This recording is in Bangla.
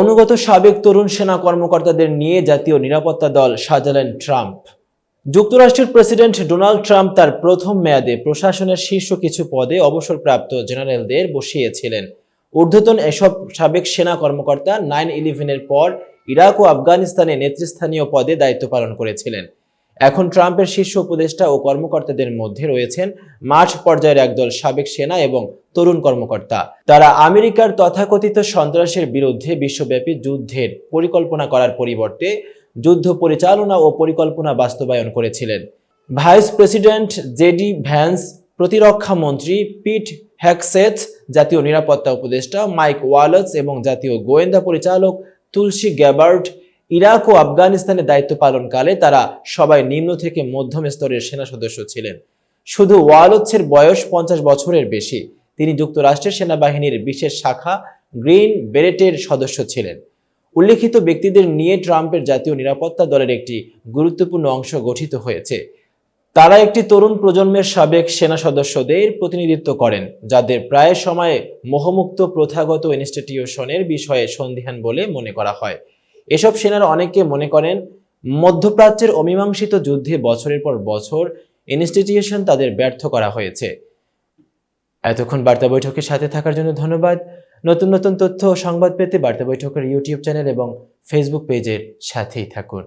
অনুগত সাবেক তরুণ সেনা কর্মকর্তাদের নিয়ে জাতীয় নিরাপত্তা দল সাজালেন ট্রাম্প। যুক্তরাষ্ট্রের প্রেসিডেন্ট ডোনাল্ড ট্রাম্প তার প্রথম মেয়াদে প্রশাসনের শীর্ষ কিছু পদে অবসরপ্রাপ্ত জেনারেলদের বসিয়েছিলেন। ঊর্ধ্বতন এসব সাবেক সেনা কর্মকর্তা 9/11-এর পর ইরাক ও আফগানিস্তানে নেতৃস্থানীয় পদে দায়িত্ব পালন করেছিলেন। এখন ট্রাম্পের শীর্ষ উপদেষ্টা ও কর্মকর্তাদের মধ্যে রয়েছেন মাঠ পর্যায়ের একদল সাবেক সেনা এবং তরুণ কর্মকর্তা। তারা আমেরিকার তথাকথিত সন্ত্রাসের বিরুদ্ধে বিশ্বব্যাপী যুদ্ধের পরিকল্পনা করার পরিবর্তে যুদ্ধ পরিচালনা ও পরিকল্পনা বাস্তবায়ন করেছিলেন। ভাইস প্রেসিডেন্ট জেডি ভ্যান্স, প্রতিরক্ষা মন্ত্রী পিট হেগসেথ, জাতীয় নিরাপত্তা উপদেষ্টা মাইক ওয়ালস এবং জাতীয় গোয়েন্দা পরিচালক তুলসী গ্যাবার্ড ইরাক ও আফগানিস্তানে দায়িত্ব পালনকালে তারা সবাই নিম্ন থেকে মধ্যম স্তরের সেনা সদস্য ছিলেন। শুধু ওয়ালৎসের বয়স 50 বছরের বেশি। তিনি যুক্তরাষ্ট্রের সেনাবাহিনীর বিশেষ শাখা গ্রিন বেরেটের সদস্য ছিলেন। উল্লেখিত ব্যক্তিদের নিয়ে ট্রাম্পের জাতীয় নিরাপত্তা দলের একটি গুরুত্বপূর্ণ অংশ গঠিত হয়েছে। তারা একটি তরুণ প্রজন্মের সাবেক সেনা সদস্যদের প্রতিনিধিত্ব করেন, যাদের প্রায় সময়ে মোহমুক্ত প্রথাগত ইনস্টিটিউশনের বিষয়ে সন্দিহান বলে মনে করা হয়। এসব সেনার অনেকে মনে করেন মধ্যপ্রাচ্যের অমীমাংসিত যুদ্ধে বছরের পর বছর ইনস্টিটিউশন তাদের ব্যর্থ করা হয়েছে। এতক্ষণ বার্তা বৈঠকের সাথে থাকার জন্য ধন্যবাদ। নতুন নতুন তথ্য ও সংবাদ পেতে বার্তা বৈঠকের ইউটিউব চ্যানেল এবং ফেসবুক পেজের সাথেই থাকুন।